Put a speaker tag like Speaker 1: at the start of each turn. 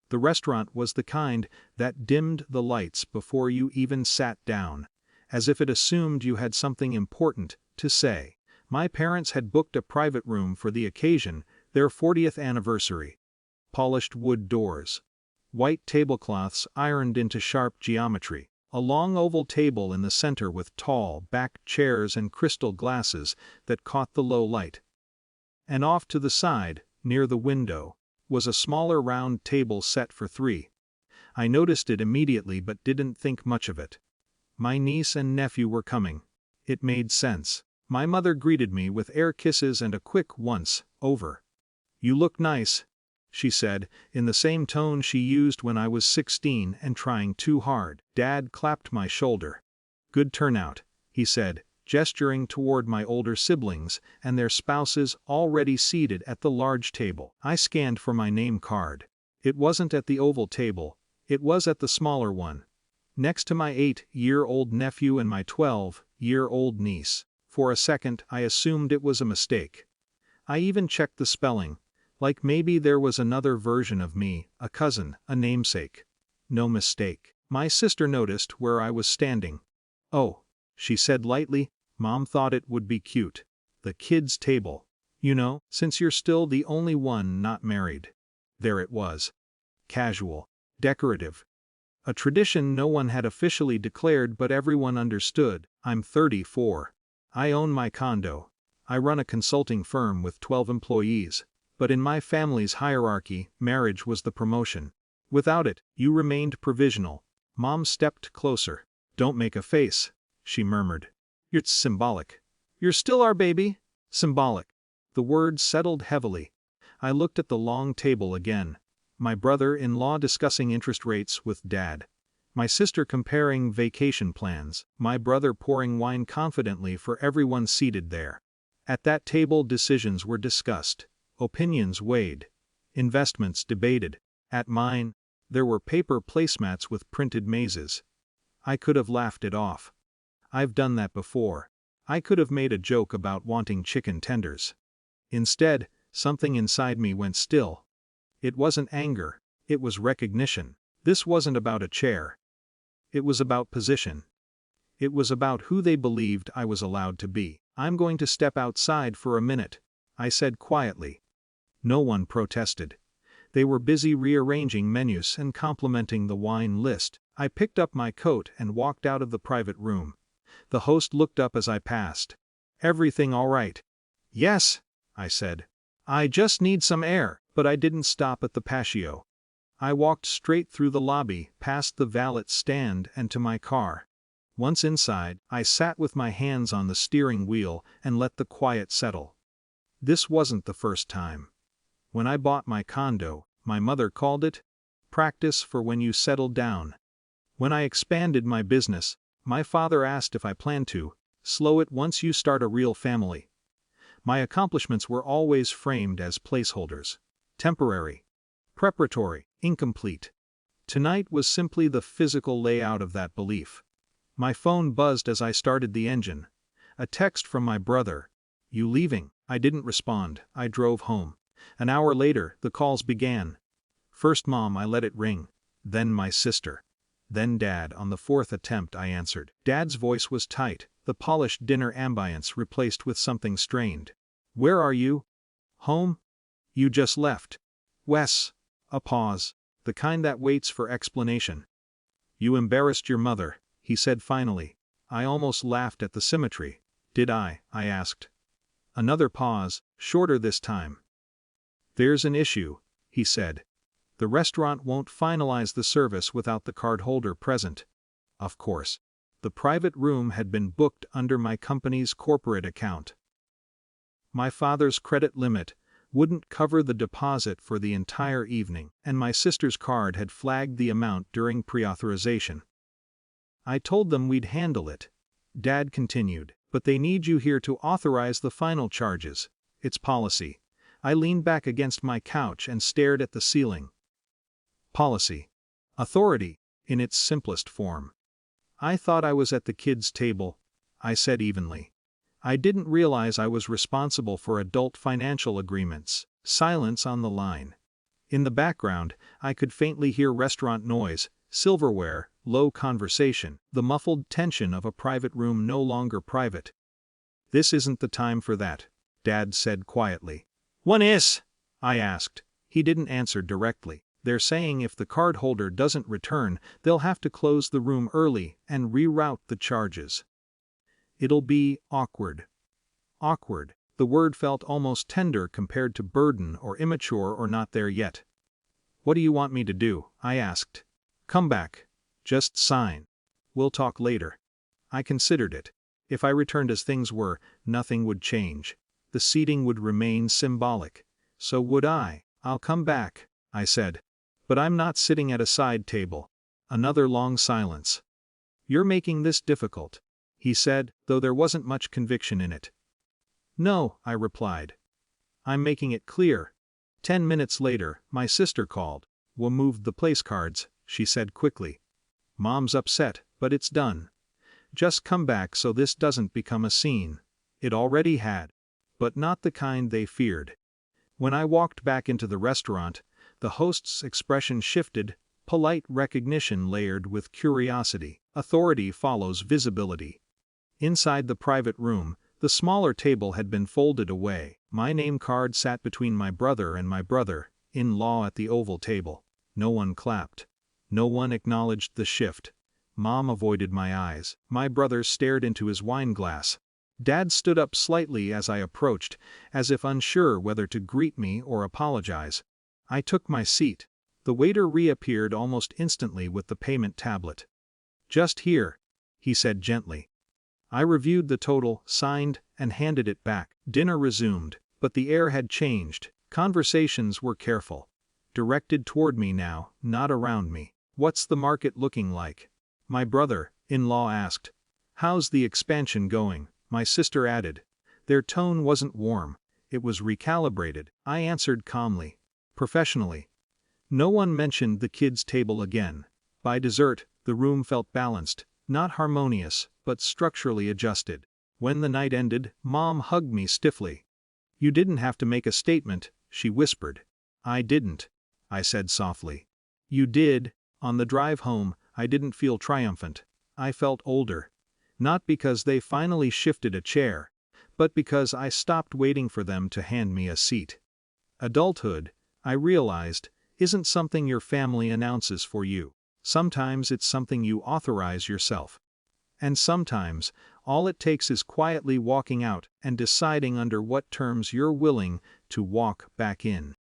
Speaker 1: The restaurant was the kind that dimmed the lights before you even sat down, as if it assumed you had something important to say. My parents had booked a private room for the occasion, their 40th anniversary. Polished wood doors. White tablecloths ironed into sharp geometry. A long oval table in the center with tall, backed chairs and crystal glasses that caught the low light. And off to the side, near the window, was a smaller round table set for 3. I noticed it immediately but didn't think much of it. My niece and nephew were coming. It made sense. My mother greeted me with air kisses and a quick once over. "You look nice," she said, in the same tone she used when I was 16 and trying too hard. Dad clapped my shoulder. "Good turnout," he said, gesturing toward my older siblings and their spouses already seated at the large table. I scanned for my name card. It wasn't at the oval table, it was at the smaller one, next to my 8-year-old nephew and my 12-year-old niece. For a second I assumed it was a mistake. I even checked the spelling, like maybe there was another version of me, a cousin, a namesake. No mistake. My sister noticed where I was standing. "Oh," she said lightly, "Mom thought it would be cute. The kids' table. You know, since you're still the only one not married." There it was. Casual. Decorative. A tradition no one had officially declared but everyone understood. I'm 34. I own my condo. I run a consulting firm with 12 employees. But in my family's hierarchy, marriage was the promotion. Without it, you remained provisional. Mom stepped closer. "Don't make a face," she murmured. "It's symbolic." "You're still our baby?" Symbolic. The word settled heavily. I looked at the long table again. My brother-in-law discussing interest rates with Dad. My sister comparing vacation plans. My brother pouring wine confidently for everyone seated there. At that table decisions were discussed. Opinions weighed. Investments debated. At mine, there were paper placemats with printed mazes. I could have laughed it off. I've done that before. I could have made a joke about wanting chicken tenders. Instead, something inside me went still. It wasn't anger, it was recognition. This wasn't about a chair. It was about position. It was about who they believed I was allowed to be. "I'm going to step outside for a minute," I said quietly. No one protested. They were busy rearranging menus and complimenting the wine list. I picked up my coat and walked out of the private room. The host looked up as I passed. "Everything all right?" "Yes," I said. "I just need some air." But I didn't stop at the patio. I walked straight through the lobby, past the valet stand and to my car. Once inside, I sat with my hands on the steering wheel and let the quiet settle. This wasn't the first time. When I bought my condo, my mother called it practice for when you settle down. When I expanded my business, my father asked if I planned to slow it once you start a real family. My accomplishments were always framed as placeholders. Temporary. Preparatory. Incomplete. Tonight was simply the physical layout of that belief. My phone buzzed as I started the engine. A text from my brother. "You leaving?" I didn't respond. I drove home. An hour later, the calls began. First Mom, I let it ring. Then my sister. Then Dad. On the 4th attempt I answered. Dad's voice was tight, the polished dinner ambience replaced with something strained. "Where are you?" "Home." "You just left." "Wes." A pause. The kind that waits for explanation. "You embarrassed your mother," he said finally. I almost laughed at the symmetry. "Did I?" I asked. Another pause, shorter this time. "There's an issue," he said. "The restaurant won't finalize the service without the cardholder present." Of course. The private room had been booked under my company's corporate account. My father's credit limit wouldn't cover the deposit for the entire evening, and my sister's card had flagged the amount during pre-authorization. I told them we'd handle it. Dad continued, "But they need you here to authorize the final charges. It's policy." I leaned back against my couch and stared at the ceiling. Policy. Authority, in its simplest form. "I thought I was at the kids' table," I said evenly. "I didn't realize I was responsible for adult financial agreements." Silence on the line. In the background, I could faintly hear restaurant noise, silverware, low conversation, the muffled tension of a private room no longer private. "This isn't the time for that," Dad said quietly. "When is?" I asked. He didn't answer directly. "They're saying if the card holder doesn't return, they'll have to close the room early and reroute the charges. It'll be awkward." Awkward. The word felt almost tender compared to burden or immature or not there yet. "What do you want me to do?" I asked. "Come back. Just sign. We'll talk later." I considered it. If I returned as things were, nothing would change. The seating would remain symbolic. So would I. "I'll come back," I said. "But I'm not sitting at a side table." Another long silence. "You're making this difficult," he said, though there wasn't much conviction in it. "No," I replied. "I'm making it clear." 10 minutes later, my sister called. "We moved the place cards," she said quickly. "Mom's upset, but it's done. Just come back so this doesn't become a scene." It already had. But not the kind they feared. When I walked back into the restaurant, the host's expression shifted, polite recognition layered with curiosity. Authority follows visibility. Inside the private room, the smaller table had been folded away. My name card sat between my brother and my brother-in-law at the oval table. No one clapped. No one acknowledged the shift. Mom avoided my eyes. My brother stared into his wine glass. Dad stood up slightly as I approached, as if unsure whether to greet me or apologize. I took my seat. The waiter reappeared almost instantly with the payment tablet. "Just here," he said gently. I reviewed the total, signed, and handed it back. Dinner resumed, but the air had changed. Conversations were careful. Directed toward me now, not around me. "What's the market looking like?" my brother-in-law asked. "How's the expansion going?" my sister added. Their tone wasn't warm. It was recalibrated. I answered calmly. Professionally. No one mentioned the kids' table again. By dessert, the room felt balanced, not harmonious, but structurally adjusted. When the night ended, Mom hugged me stiffly. "You didn't have to make a statement," she whispered. "I didn't," I said softly. "You did." On the drive home, I didn't feel triumphant. I felt older. Not because they finally shifted a chair, but because I stopped waiting for them to hand me a seat. Adulthood, I realized, isn't something your family announces for you. Sometimes it's something you authorize yourself. And sometimes, all it takes is quietly walking out and deciding under what terms you're willing to walk back in.